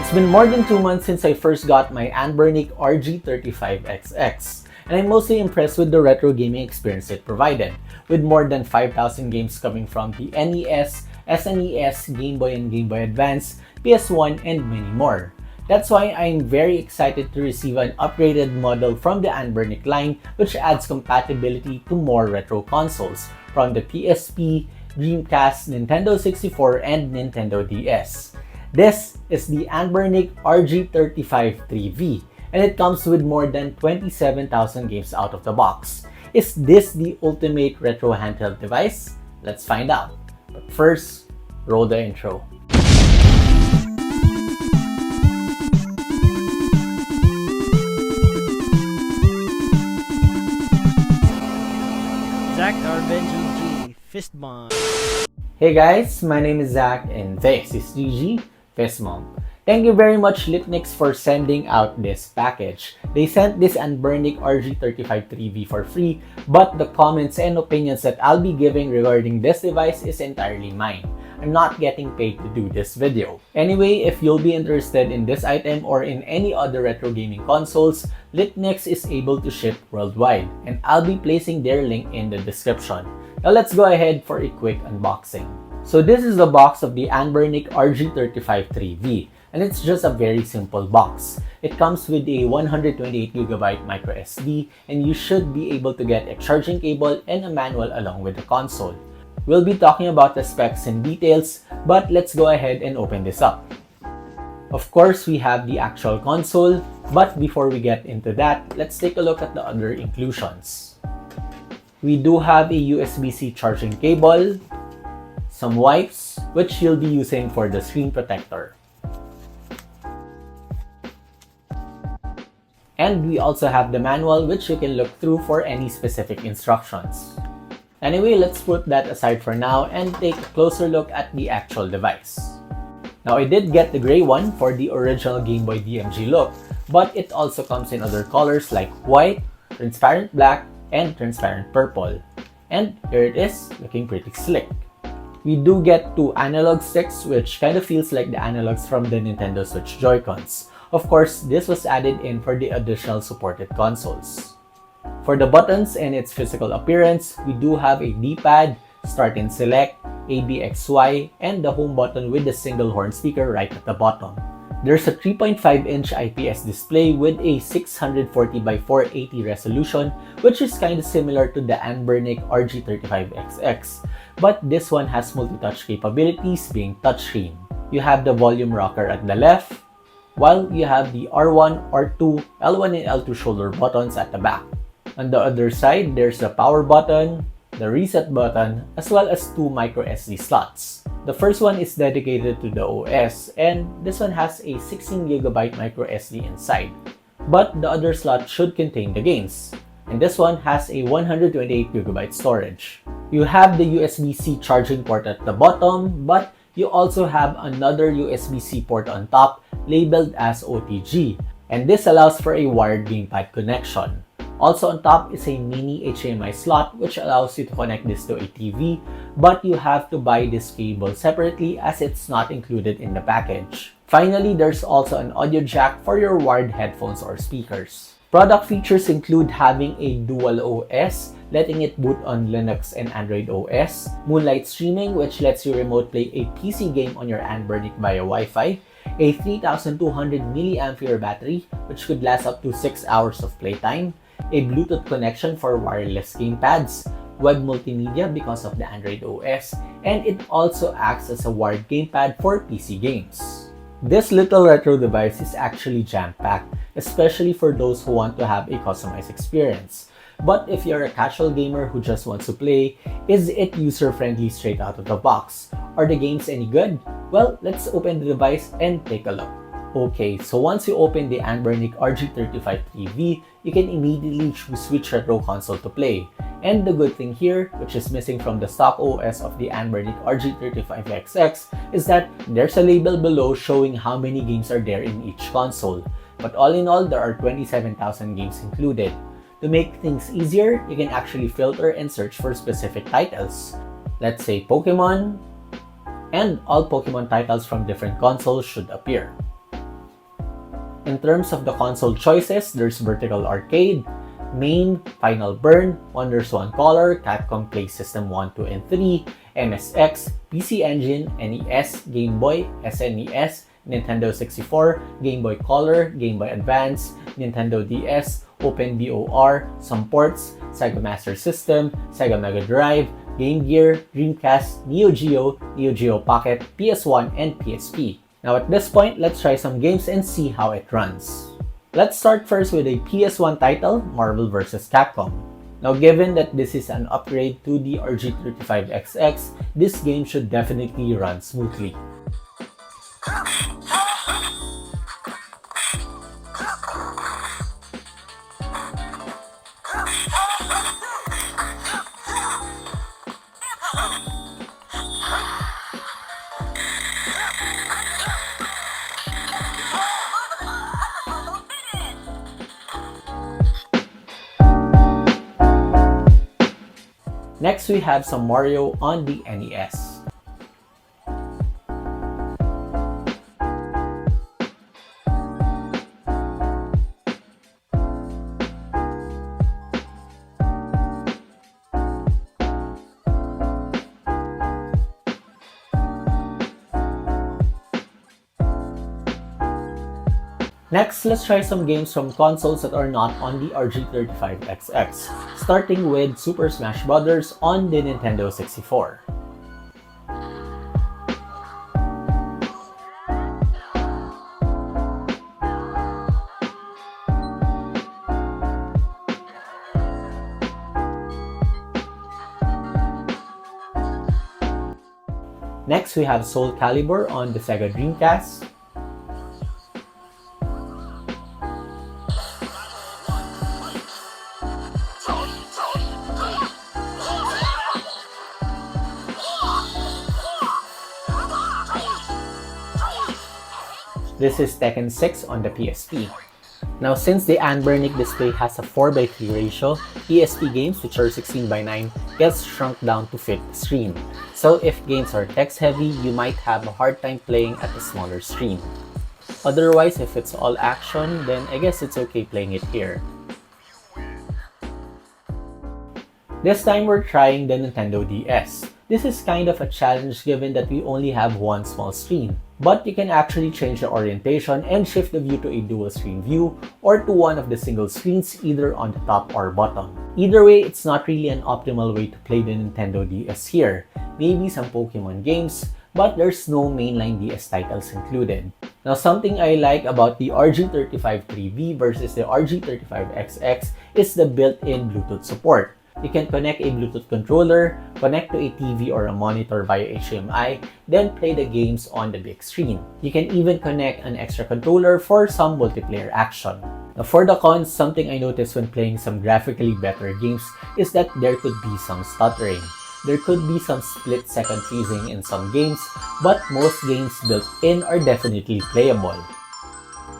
It's been more than 2 months since I first got my Anbernic RG35XX, and I'm mostly impressed with the retro gaming experience it provided, with more than 5,000 games coming from the NES, SNES, Game Boy and Game Boy Advance, PS1, and many more. That's why I'm very excited to receive an upgraded model from the Anbernic line, which adds compatibility to more retro consoles from the PSP, Dreamcast, Nintendo 64, and Nintendo DS. This is the Anbernic RG353V, and it comes with more than 27,000 games out of the box. Is this the ultimate retro handheld device? Let's find out. But first, roll the intro. Zach, our GG Fist Bomb. Hey guys, my name is Zach and this is GG Fist Bomb. Thank you very much Litnix for sending out this package. They sent this Anbernic RG353V for free, but the comments and opinions that I'll be giving regarding this device is entirely mine. I'm not getting paid to do this video. Anyway, if you'll be interested in this item or in any other retro gaming consoles, Litnix is able to ship worldwide, and I'll be placing their link in the description. Now let's go ahead for a quick unboxing. So this is the box of the Anbernic RG353V, and it's just a very simple box. It comes with a 128GB micro SD, and you should be able to get a charging cable and a manual along with the console. We'll be talking about the specs and details, but let's go ahead and open this up. Of course, we have the actual console, but before we get into that, let's take a look at the other inclusions. We do have a USB-C charging cable, some wipes, which you'll be using for the screen protector. And we also have the manual, which you can look through for any specific instructions. Anyway, let's put that aside for now and take a closer look at the actual device. Now, I did get the gray one for the original Game Boy DMG look, but it also comes in other colors like white, transparent black, and transparent purple. And here it is, looking pretty slick. We do get 2 analog sticks, which kind of feels like the analogs from the Nintendo Switch Joy-Cons. Of course, this was added in for the additional supported consoles. For the buttons and its physical appearance, we do have a D-pad, Start and Select, ABXY, and the home button with the single horn speaker right at the bottom. There's a 3.5-inch IPS display with a 640x480 resolution, which is kind of similar to the Anbernic RG35XX, but this one has multi-touch capabilities being touchscreen. You have the volume rocker at the left, while you have the R1, R2, L1 and L2 shoulder buttons at the back. On the other side, there's the power button, the reset button, as well as 2 micro SD slots. The first one is dedicated to the OS, and this one has a 16GB micro SD inside. But the other slot should contain the games, and this one has a 128GB storage. You have the USB-C charging port at the bottom, but you also have another USB-C port on top labeled as OTG, and this allows for a wired gamepad connection. Also on top is a mini HDMI slot, which allows you to connect this to a TV, but you have to buy this cable separately as it's not included in the package. Finally, there's also an audio jack for your wired headphones or speakers. Product features include having a dual OS, letting it boot on Linux and Android OS, Moonlight Streaming, which lets you remote play a PC game on your Anbernic via Wi-Fi, a 3200 mAh battery, which could last up to 6 hours of playtime, a Bluetooth connection for wireless gamepads, web multimedia because of the Android OS, and it also acts as a wired gamepad for PC games. This little retro device is actually jam-packed, especially for those who want to have a customized experience. But if you're a casual gamer who just wants to play, is it user-friendly straight out of the box? Are the games any good? Well, let's open the device and take a look. Okay, so once you open the Anbernic RG353V, you can immediately choose which retro console to play. And the good thing here, which is missing from the stock OS of the Anbernic RG35XX, is that there's a label below showing how many games are there in each console. But all in all, there are 27,000 games included. To make things easier, you can actually filter and search for specific titles. Let's say Pokemon, and all Pokemon titles from different consoles should appear. In terms of the console choices, there's Vertical Arcade, MAME, Final Burn, Wonders One Color, Capcom Play System 1, 2, and 3, MSX, PC Engine, NES, Game Boy, SNES, Nintendo 64, Game Boy Color, Game Boy Advance, Nintendo DS, OpenBOR, some ports, Sega Master System, Sega Mega Drive, Game Gear, Dreamcast, Neo Geo Pocket, PS1, and PSP. Now at this point, let's try some games and see how it runs. Let's start first with a PS1 title, Marvel vs. Capcom. Now given that this is an upgrade to the RG35XX, this game should definitely run smoothly. Next, we have some Mario on the NES. Next, let's try some games from consoles that are not on the RG35XX, starting with Super Smash Bros. On the Nintendo 64. Next, we have Soul Calibur on the Sega Dreamcast. This is Tekken 6 on the PSP. Now, since the Anbernic display has a 4:3 ratio, PSP games which are 16:9 gets shrunk down to fit the screen. So if games are text heavy, you might have a hard time playing at a smaller screen. Otherwise, if it's all action, then I guess it's okay playing it here. This time we're trying the Nintendo DS. This is kind of a challenge given that we only have one small screen. But you can actually change the orientation and shift the view to a dual screen view or to one of the single screens either on the top or bottom. Either way, it's not really an optimal way to play the Nintendo DS here. Maybe some Pokemon games, but there's no mainline DS titles included. Now, something I like about the RG353V versus the RG35XX is the built-in Bluetooth support. You can connect a Bluetooth controller, connect to a TV or a monitor via HDMI, then play the games on the big screen. You can even connect an extra controller for some multiplayer action. Now for the cons, something I noticed when playing some graphically better games is that there could be some stuttering. There could be some split-second freezing in some games, but most games built in are definitely playable.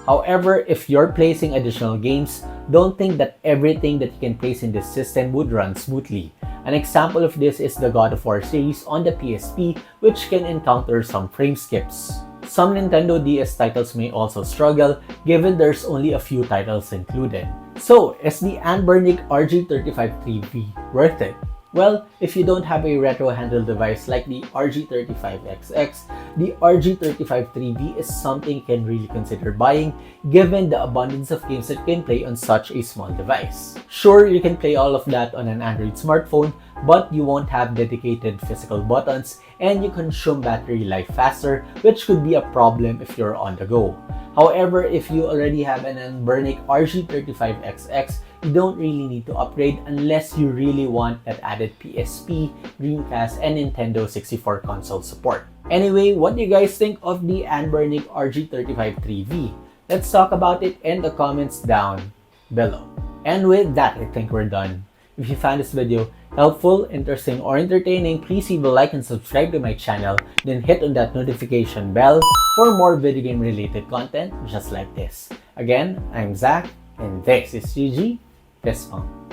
However, if you're placing additional games, don't think that everything that you can place in this system would run smoothly. An example of this is the God of War series on the PSP, which can encounter some frame skips. Some Nintendo DS titles may also struggle, given there's only a few titles included. So, is the Anbernic RG353V worth it? Well, if you don't have a retro handheld device like the RG35XX, the RG353V is something you can really consider buying given the abundance of games that you can play on such a small device. Sure, you can play all of that on an Android smartphone, but you won't have dedicated physical buttons and you consume battery life faster, which could be a problem if you're on the go. However, if you already have an Anbernic RG35XX, you don't really need to upgrade unless you really want that added PSP, Dreamcast, and Nintendo 64 console support. Anyway, what do you guys think of the Anbernic RG353V? Let's talk about it in the comments down below. And with that, I think we're done. If you found this video helpful, interesting, or entertaining, please leave a like and subscribe to my channel, then hit on that notification bell for more video game related content just like this. Again, I'm Zach, and this is GG. Fist bump.